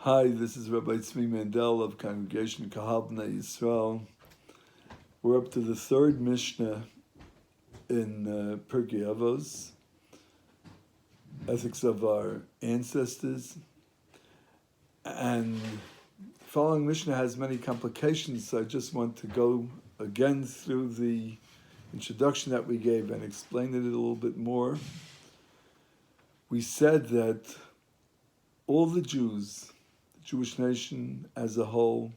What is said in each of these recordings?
Hi, this is Rabbi Tzvi Mandel of Congregation Kahal B'nai Yisrael. We're up to the third Mishnah in Pirkei Avos, ethics of our ancestors. And the following Mishnah has many complications, so I just want to go again through the introduction that we gave and explain it a little bit more. We said that all the Jews, the Jewish nation as a whole,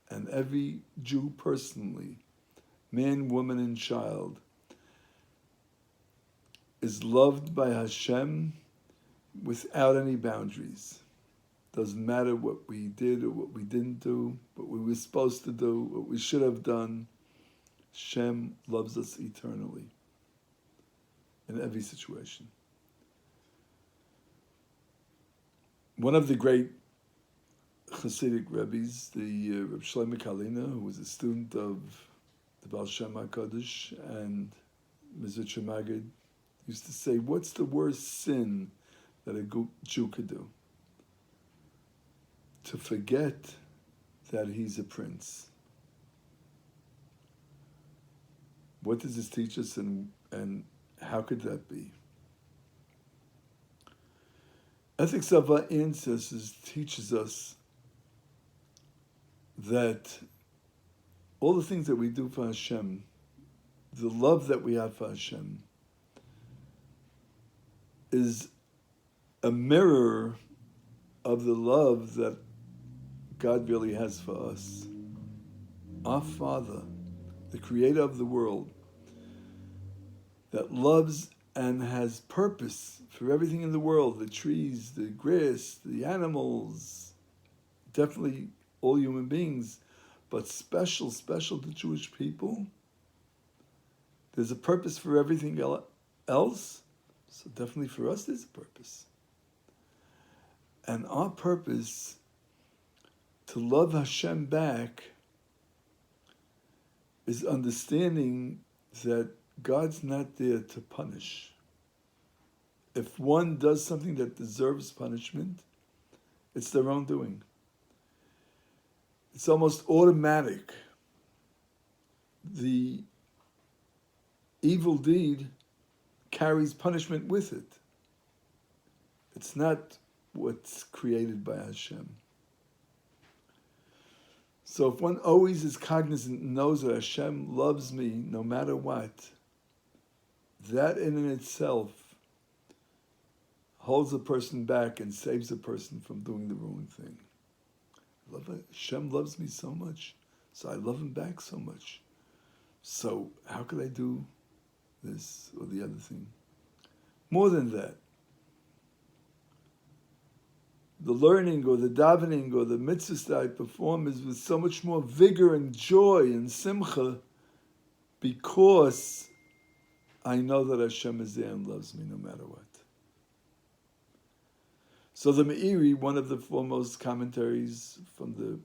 and every Jew personally, man, woman, and child, is loved by Hashem without any boundaries. Doesn't matter what we did or what we didn't do, what we were supposed to do, what we should have done. Hashem loves us eternally in every situation. One of the great Hasidic Rabbis, the Rabbi Shlomo Kalina, who was a student of the Baal Shem HaKadosh and Mizrach Magid, used to say, what's the worst sin that a Jew could do? To forget that he's a prince. What does this teach us, and how could that be? Ethics of our ancestors teaches us that all the things that we do for Hashem, the love that we have for Hashem, is a mirror of the love that God really has for us. Our Father, the creator of the world, that loves and has purpose for everything in the world, the trees, the grass, the animals, definitely all human beings, but special to Jewish people. There's a purpose for everything else, so definitely for us there's a purpose. And our purpose to love Hashem back is understanding that God's not there to punish. If one does something that deserves punishment, it's their own doing. It's almost automatic. The evil deed carries punishment with it. It's not what's created by Hashem. So if one always is cognizant and knows that Hashem loves me no matter what, that in itself holds a person back and saves a person from doing the wrong thing. Hashem loves me so much, so I love him back so much. So how could I do this or the other thing? More than that, the learning or the davening or the mitzvahs that I perform is with so much more vigor and joy and simcha because I know that Hashem is there and loves me no matter what. So the Meiri, one of the foremost commentaries from the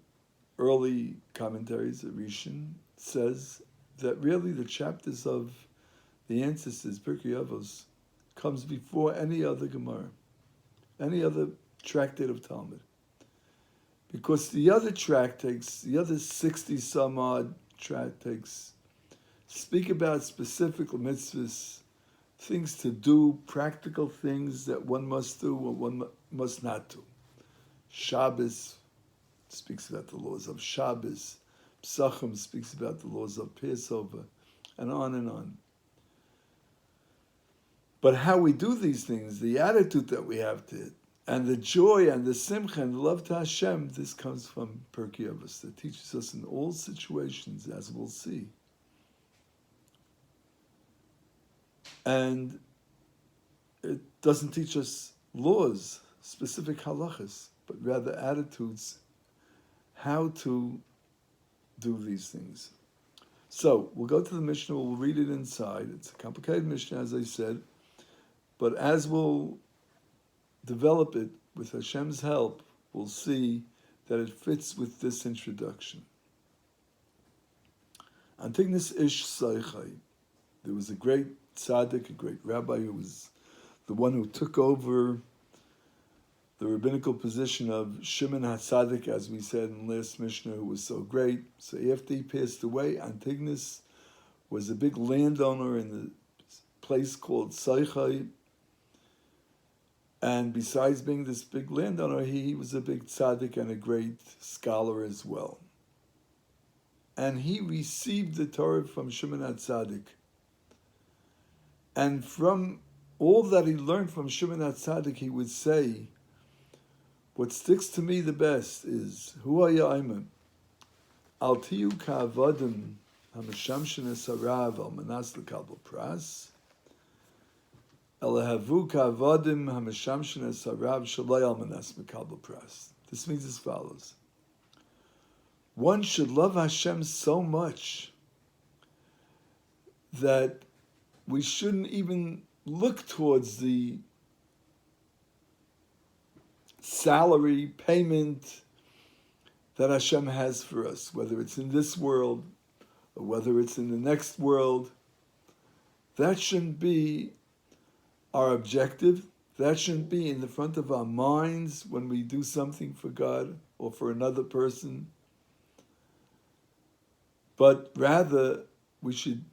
early commentaries at Rishon, says that really the chapters of the ancestors, Pirkei Avos, comes before any other Gemara, any other tractate of Talmud. Because the other tractates, the other 60 some odd tractates, speak about specific mitzvahs, things to do, practical things that one must do or one must not do. Shabbos speaks about the laws of Shabbos. Psachim speaks about the laws of Passover, and on and on. But how we do these things, the attitude that we have to it, and the joy and the simcha and the love to Hashem, this comes from Pirkei Avos that teaches us in all situations, as we'll see. And it doesn't teach us laws, specific halachas, but rather attitudes, how to do these things. So, we'll go to the Mishnah, we'll read it inside. It's a complicated Mishnah, as I said, but as we'll develop it with Hashem's help, we'll see that it fits with this introduction. Antignos ish Saichai. There was a great tzaddik, a great rabbi, who was the one who took over the rabbinical position of Shimon HaTzadik, as we said in last Mishnah, who was so great. So after he passed away, Antigonus was a big landowner in the place called Saichai. And besides being this big landowner, he was a big tzaddik and a great scholar as well. And he received the Torah from Shimon HaTzadik. And from all that he learned from Shimon HaTzadik, he would say, what sticks to me the best is, Hu haya omer, al tiyu ka'avadim ha'mishamshin es harav al manas l'kabel pras, elahavu ka'avadim ha'mishamshin es harav shalai al manas l'kabel pras. This means as follows. One should love Hashem so much that we shouldn't even look towards the salary, payment that Hashem has for us, whether it's in this world or whether it's in the next world. That shouldn't be our objective. That shouldn't be in the front of our minds when we do something for God or for another person. But rather, we should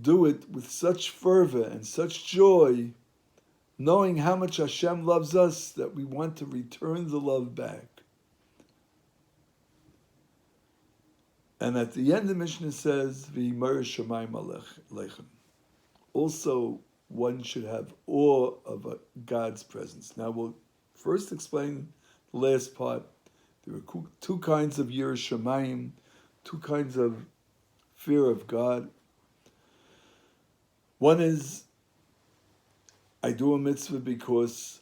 do it with such fervor and such joy, knowing how much Hashem loves us, that we want to return the love back. And at the end, the Mishnah says, V'yimar shamayim aleichem. Also, one should have awe of God's presence. Now, we'll first explain the last part. There are two kinds of yirah shamayim, two kinds of fear of God. One is, I do a mitzvah because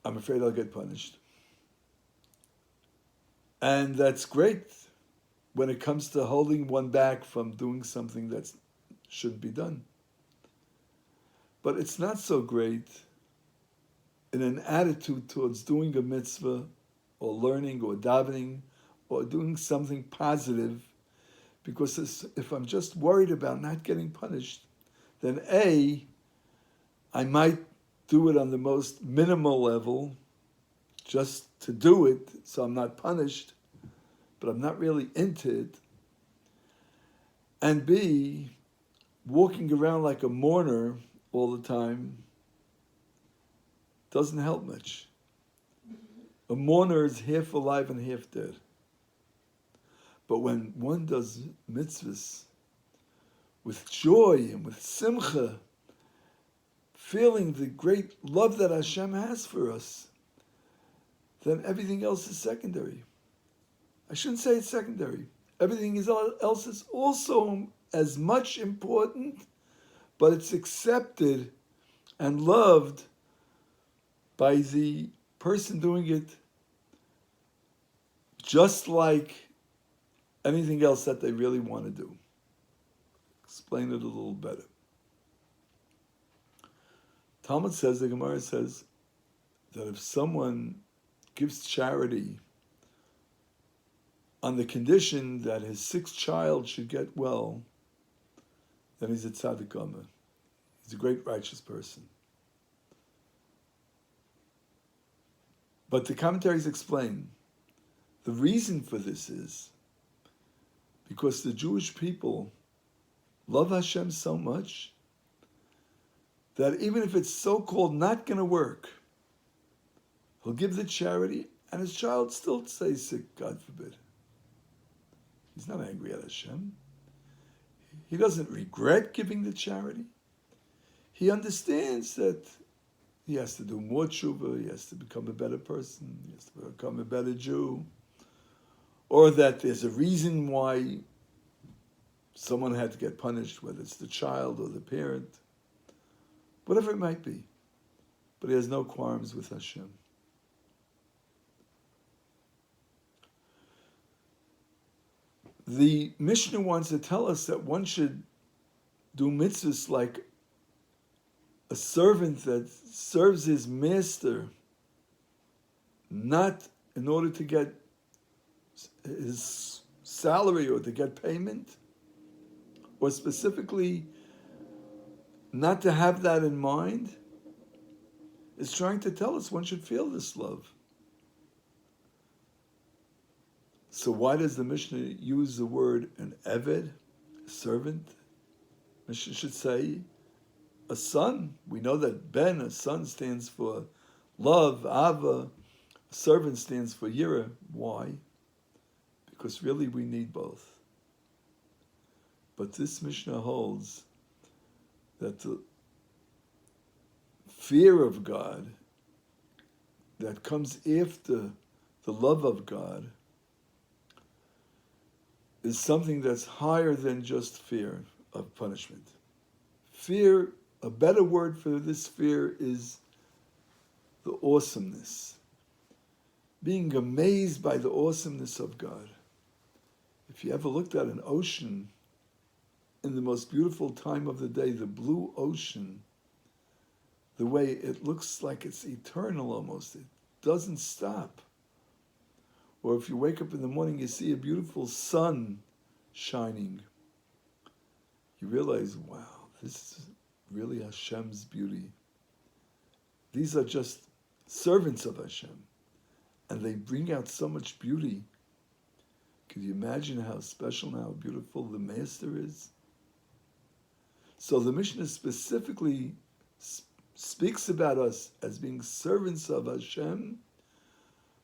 I'm afraid I'll get punished. And that's great when it comes to holding one back from doing something that shouldn't be done. But it's not so great in an attitude towards doing a mitzvah or learning or davening or doing something positive, because if I'm just worried about not getting punished, then I might do it on the most minimal level, just to do it, so I'm not punished, but I'm not really into it. And B, walking around like a mourner all the time doesn't help much. A mourner is half alive and half dead. But when one does mitzvahs with joy and with simcha, feeling the great love that Hashem has for us, then everything else is secondary. I shouldn't say it's secondary. Everything else is also as much important, but it's accepted and loved by the person doing it just like anything else that they really want to do. Explain it a little better. Talmud says, the Gemara says, that if someone gives charity on the condition that his sixth child should get well, then he's a tzaddik omer. He's a great righteous person. But the commentaries explain the reason for this is because the Jewish people love Hashem so much that even if it's so-called not going to work, he'll give the charity and his child still stays sick, God forbid. He's not angry at Hashem. He doesn't regret giving the charity. He understands that he has to do more tshuva, he has to become a better person, he has to become a better Jew, or that there's a reason why someone had to get punished, whether it's the child or the parent, whatever it might be. But he has no qualms with Hashem. The Mishnah wants to tell us that one should do mitzvahs like a servant that serves his master, not in order to get his salary or to get payment, or specifically not to have that in mind, is trying to tell us one should feel this love. So why does the Mishnah use the word an eved, a servant? Mishnah should say a son. We know that ben, a son, stands for love, ava. A servant stands for yira. Why? Because really we need both. But this Mishnah holds that the fear of God that comes after the love of God is something that's higher than just fear of punishment. Fear, a better word for this fear is the awesomeness. Being amazed by the awesomeness of God. If you ever looked at an ocean in the most beautiful time of the day, the blue ocean, the way it looks like it's eternal almost, it doesn't stop. Or if you wake up in the morning, you see a beautiful sun shining. You realize, wow, this is really Hashem's beauty. These are just servants of Hashem, and they bring out so much beauty. Could you imagine how special and how beautiful the Master is? So the Mishnah specifically speaks about us as being servants of Hashem,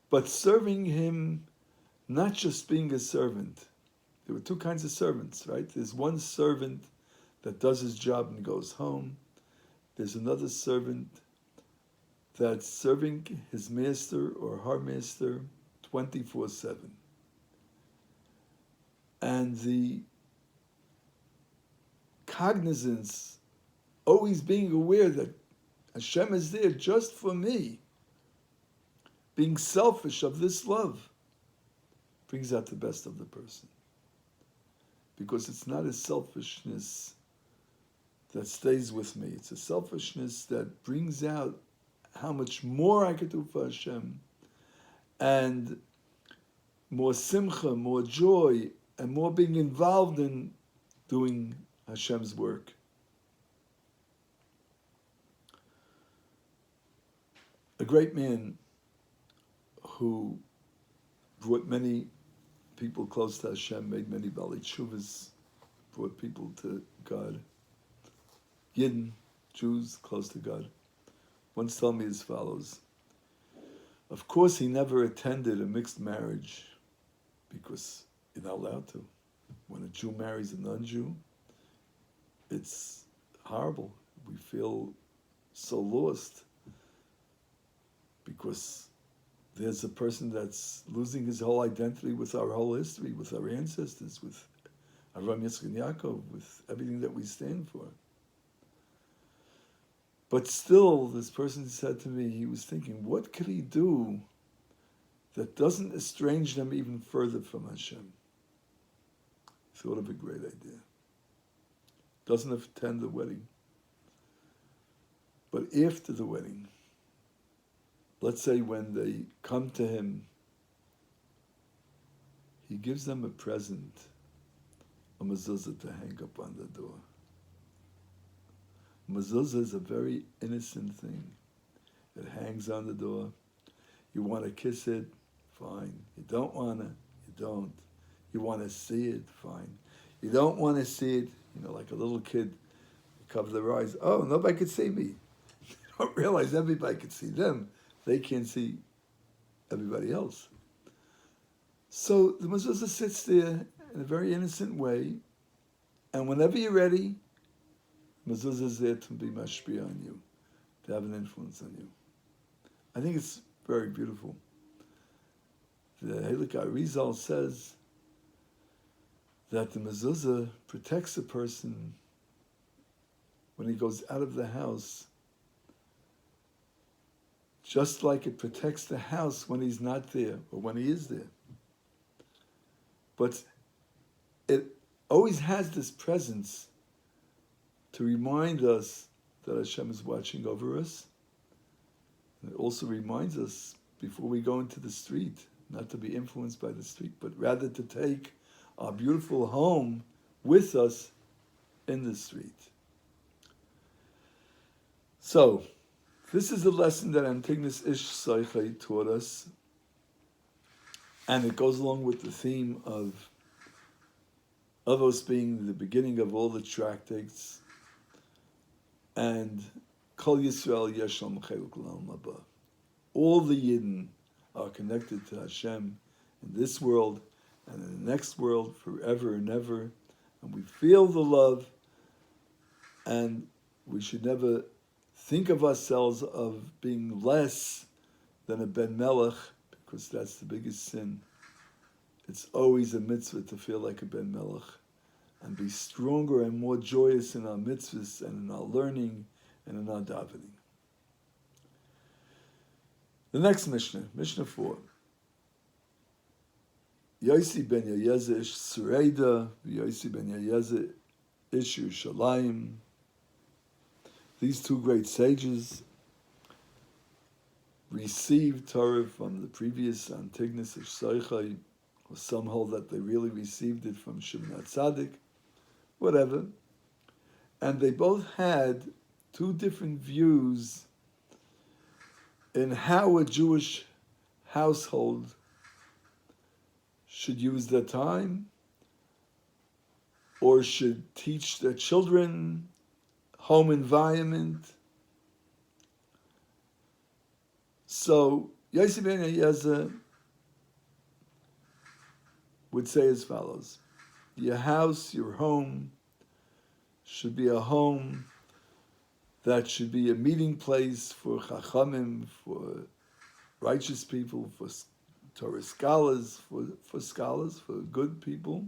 but serving Him, not just being a servant. There were two kinds of servants, right? There's one servant that does his job and goes home. There's another servant that's serving his master or her master 24/7. And the cognizance, always being aware that Hashem is there just for me, being selfish of this love, brings out the best of the person. Because it's not a selfishness that stays with me. It's a selfishness that brings out how much more I could do for Hashem, and more simcha, more joy, and more being involved in doing Hashem's work. A great man who brought many people close to Hashem, made many Bali Tshuvas, brought people to God, Yidden, Jews close to God, once told me as follows. Of course, he never attended a mixed marriage because you're not allowed to. When a Jew marries a non-Jew, it's horrible. We feel so lost because there's a person that's losing his whole identity with our whole history, with our ancestors, with Avraham, Yitzchak, and Yaakov, with everything that we stand for. But still, this person said to me, he was thinking, what could he do that doesn't estrange them even further from Hashem? Thought of a great idea. Doesn't attend the wedding. But after the wedding, let's say when they come to him, he gives them a present, a mezuzah to hang up on the door. Mezuzah is a very innocent thing. It hangs on the door. You want to kiss it? Fine. You don't want to? You don't. You want to see it? Fine. You don't want to see it? You know, like a little kid, cover their eyes. Oh, nobody could see me. You don't realize everybody could see them. They can't see everybody else. So the mezuzah sits there in a very innocent way, and whenever you're ready, mezuzah is there to be mashpia on you, to have an influence on you. I think it's very beautiful. The Helik Arizal says that the mezuzah protects a person when he goes out of the house, just like it protects the house when he's not there or when he is there. But it always has this presence to remind us that Hashem is watching over us. And it also reminds us, before we go into the street, not to be influenced by the street, but rather to take our beautiful home with us in the street. So, This is a lesson that Antigonus Ish Saichai taught us, and it goes along with the theme of Avos being the beginning of all the tractates, and Kol Yisrael Yeshlam Cheluk L'Olam Haba. All the Yidden are connected to Hashem in this world and in the next world forever and ever, and we feel the love, and we should never think of ourselves of being less than a Ben Melech, because that's the biggest sin. It's always a mitzvah to feel like a Ben Melech and be stronger and more joyous in our mitzvahs and in our learning and in our davening. The next Mishnah, Mishnah 4. Yosi ben Yayezeh ish Sureida, Yosi ben Yayezeh ish Yerushalayim. These two great sages received Torah from the previous Antigonus ish Saichai, or some hold that they really received it from Shimon HaTzadik, whatever. And they both had two different views in how a Jewish household should use their time or should teach their children, home environment. So Yossi ben Eliezer would say as follows: your house, your home, should be a home that should be a meeting place for chachamim, for righteous people, for Torah scholars, for good people.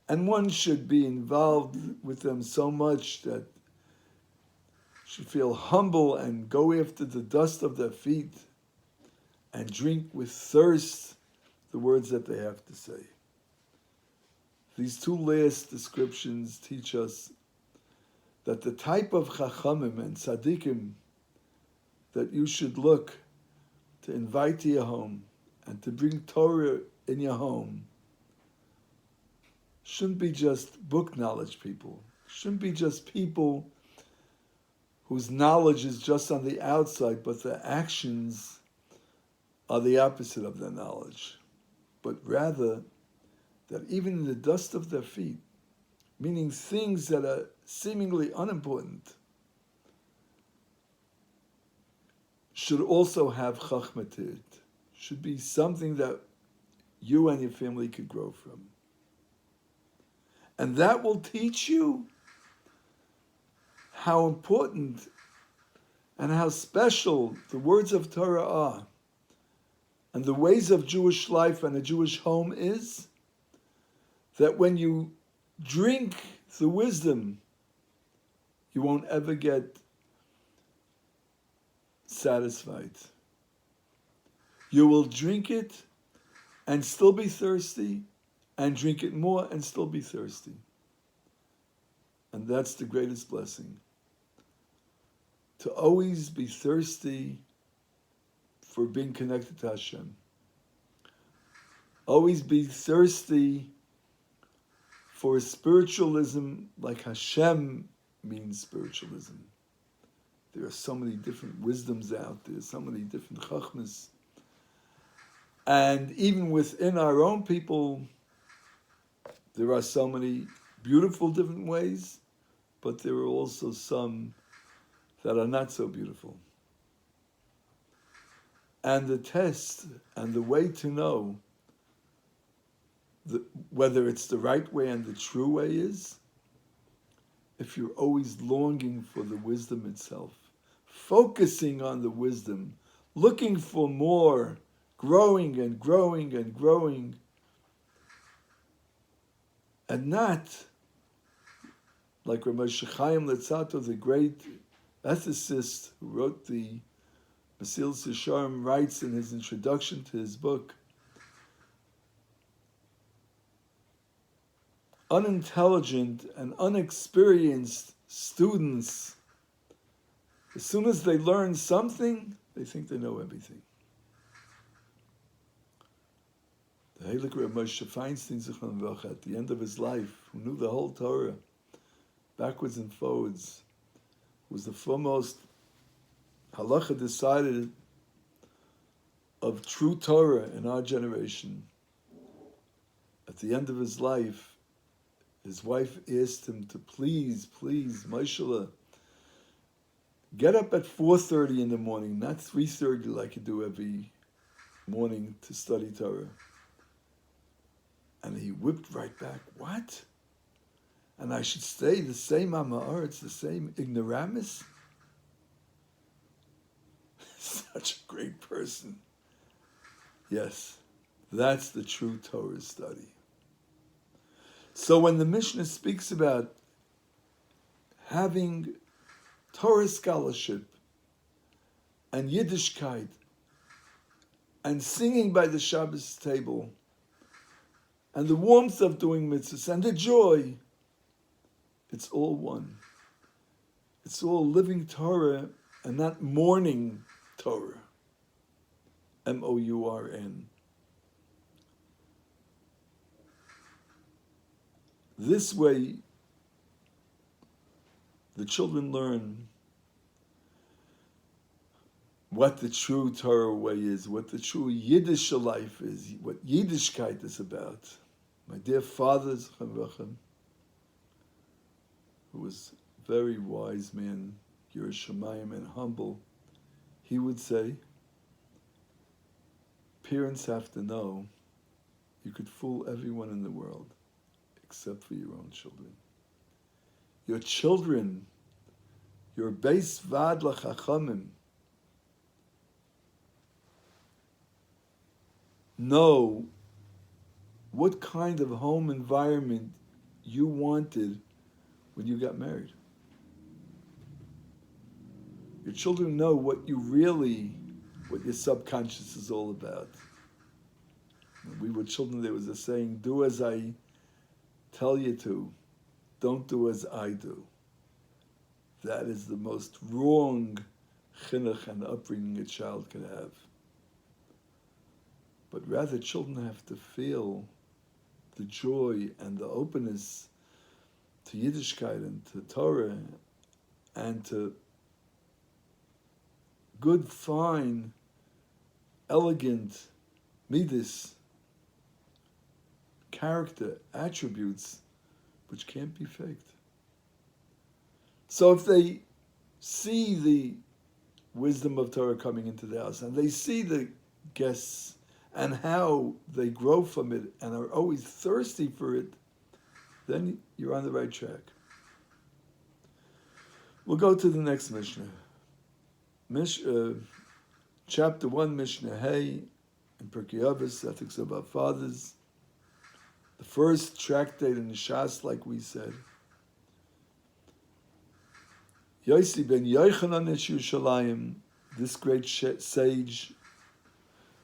And one should be involved with them so much that should feel humble and go after the dust of their feet and drink with thirst the words that they have to say. These two last descriptions teach us that the type of chachamim and tzaddikim that you should look to invite to your home and to bring Torah in your home shouldn't be just book knowledge people, shouldn't be just people whose knowledge is just on the outside, but their actions are the opposite of their knowledge, but rather that even in the dust of their feet, meaning things that are seemingly unimportant, should also have chachma to it, should be something that you and your family could grow from. And that will teach you how important and how special the words of Torah are, and the ways of Jewish life and a Jewish home is, that when you drink the wisdom, you won't ever get satisfied. You will drink it and still be thirsty, and drink it more and still be thirsty. And that's the greatest blessing. To always be thirsty for being connected to Hashem. Always be thirsty for spiritualism like Hashem means spiritualism. There are so many different wisdoms out there, so many different chachmas. And even within our own people, there are so many beautiful different ways, but there are also some that are not so beautiful. And the test and the way to know whether it's the right way and the true way is if you're always longing for the wisdom itself, focusing on the wisdom, looking for more, growing and growing and growing, and not like Rabbi Chaim Letzato, the great ethicist who wrote the Mesilas Yesharim, writes in his introduction to his book, unintelligent and unexperienced students, as soon as they learn something, they think they know everything. The Heilig Rebbe Moshe Feinstein Zichron Livracha, at the end of his life, who knew the whole Torah backwards and forwards, was the foremost Halacha decided of true Torah in our generation. At the end of his life, his wife asked him to please, Maishala, get up at 4:30 in the morning, not 3:30 like you do every morning to study Torah. And he whipped right back, what? And I should stay the same Ama'aretz, the same ignoramus? Such a great person. Yes, that's the true Torah study. So when the Mishnah speaks about having Torah scholarship and Yiddishkeit and singing by the Shabbos table and the warmth of doing mitzvahs and the joy, it's all one. It's all living Torah and not mourning Torah. M-O-U-R-N. This way, the children learn what the true Torah way is, what the true Yiddish life is, what Yiddishkeit is about. My dear father, who was a very wise man, Yerushalayim, and humble, he would say, parents have to know you could fool everyone in the world except for your own children. Your children, your beis vad lachachamim, know what kind of home environment you wanted when you got married. Your children know what your subconscious is all about. When we were children, there was a saying, do as I tell you to, don't do as I do. That is the most wrong chinuch and upbringing a child can have. But rather, children have to feel the joy and the openness to Yiddishkeit and to Torah and to good, fine, elegant midas, character, attributes, which can't be faked. So if they see the wisdom of Torah coming into the house, and they see the guests and how they grow from it and are always thirsty for it, then you're on the right track. We'll go to the next Mishnah. Chapter 1, Mishnah Hey, in Pirkei Avos, Ethics of Our Fathers. The first tractate in the Shas, like we said. Yossi ben Yochanan es Yerushalayim, this great sage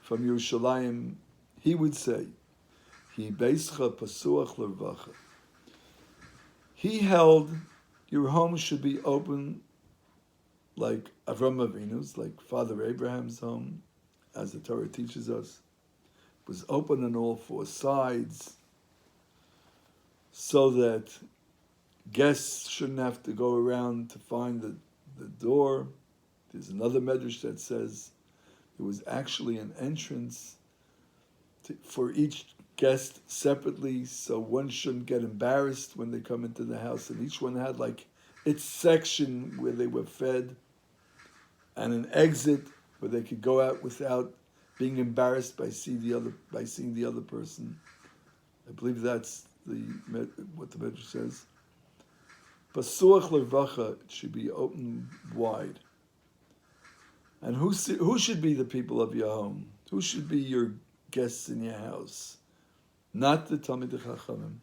from Yerushalayim, he would say, Hi beischa pasuach l'rvacha. He held your home should be open like Avram Avinu's, like Father Abraham's home, as the Torah teaches us. It was open on all four sides, so that guests shouldn't have to go around to find the door. There's another medrash that says there was actually an entrance for each guest separately, so one shouldn't get embarrassed when they come into the house, and each one had like its section where they were fed and an exit where they could go out without being embarrassed by seeing the other person. I believe that's what the medrash says. Pasuach l'rvacha, it should be open wide. And who should be the people of your home? Who should be your guests in your house? Not the Talmidei Chachamim,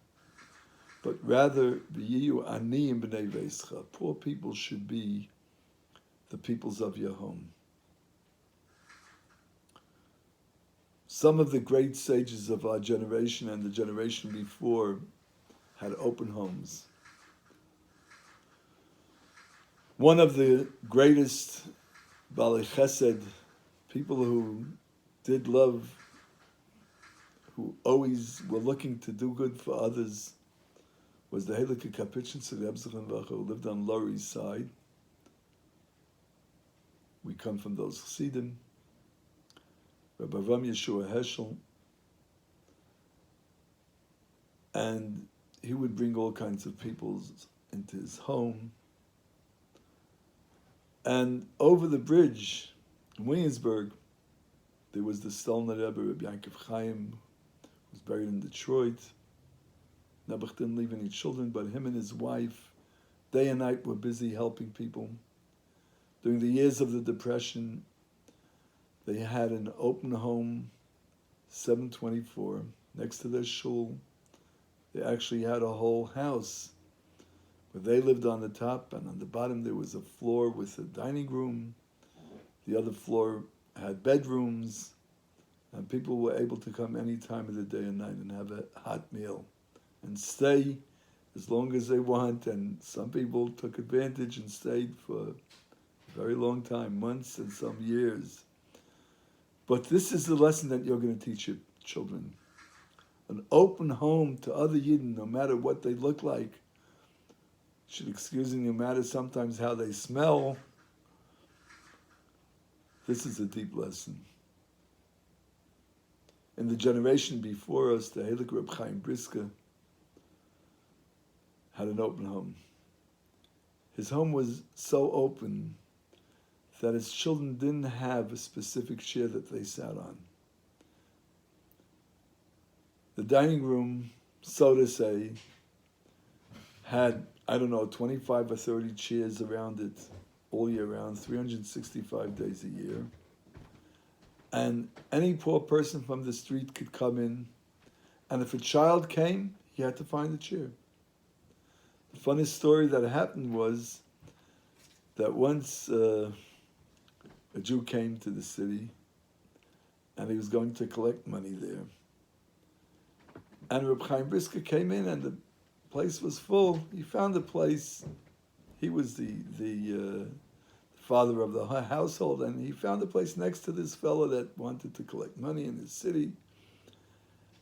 but rather v'yiyu aniyim b'nei veischa. Poor people should be the peoples of your home. Some of the great sages of our generation and the generation before had open homes. One of the greatest Balei Chesed, people who did love, who always were looking to do good for others, was the Heilige Kapitchen Tzvi who lived on Lower East Side. We come from those Chassidim. Rabbi Yeshua Heschel. And he would bring all kinds of people into his home. And over the bridge in Williamsburg, there was the Stolner Rebbe, Rabbi Yankov Chaim, who was buried in Detroit. Nebuch didn't leave any children, but him and his wife, day and night, were busy helping people. During the years of the Depression, they had an open home, 724, next to their shul. They actually had a whole house where they lived on the top, and on the bottom there was a floor with a dining room. The other floor had bedrooms, and people were able to come any time of the day and night and have a hot meal and stay as long as they want. And some people took advantage and stayed for a very long time, months and some years. But this is the lesson that you're going to teach your children. An open home to other Yidden, no matter what they look like. Should excuse me, no matter sometimes how they smell. This is a deep lesson. In the generation before us, the Heilig Reb Chaim Brisker had an open home. His home was so open that his children didn't have a specific chair that they sat on. The dining room, so to say, had, 25 or 30 chairs around it all year round, 365 days a year. And any poor person from the street could come in, and if a child came, he had to find a chair. The funniest story that happened was that once a Jew came to the city, and he was going to collect money there. And Reb Chaim Brisker came in, and the place was full. He found a place. He was the father of the household, and he found a place next to this fellow that wanted to collect money in his city.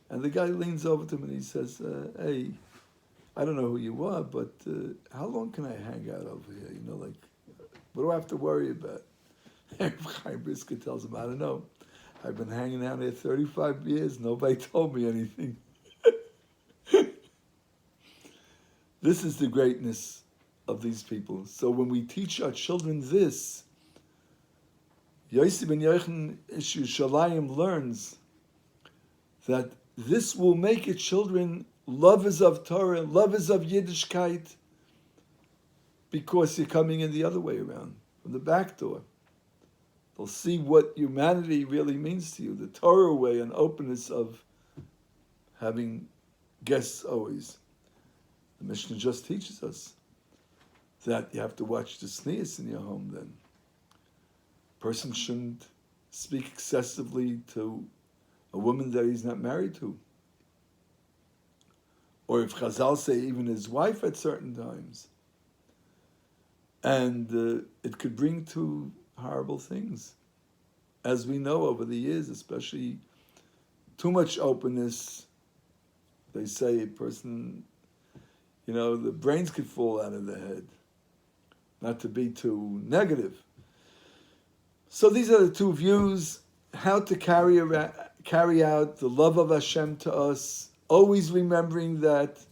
And the guy leans over to him and he says, "Hey, I don't know who you are, but how long can I hang out over here? What do I have to worry about?" And Chaim Brisker tells him, "I don't know. I've been hanging out here 35 years. Nobody told me anything." This is the greatness of these people. So when we teach our children this, Yossi ben Yochanan Ish Yerushalayim learns that this will make your children lovers of Torah, lovers of Yiddishkeit, because you're coming in the other way around, from the back door. They'll see what humanity really means to you, the Torah way and openness of having guests always. The Mishnah just teaches us that you have to watch the sneers in your home then. A person shouldn't speak excessively to a woman that he's not married to. Or if Chazal say even his wife at certain times. And it could bring to horrible things. As we know over the years, especially too much openness, they say a person, the brains could fall out of the head. Not to be too negative. So these are the two views, how to carry out the love of Hashem to us, always remembering that.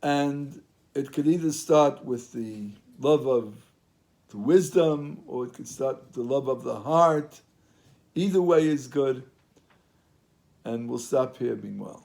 And it could either start with the love of the wisdom, or it could start with the love of the heart. Either way is good. And we'll stop here, meanwhile.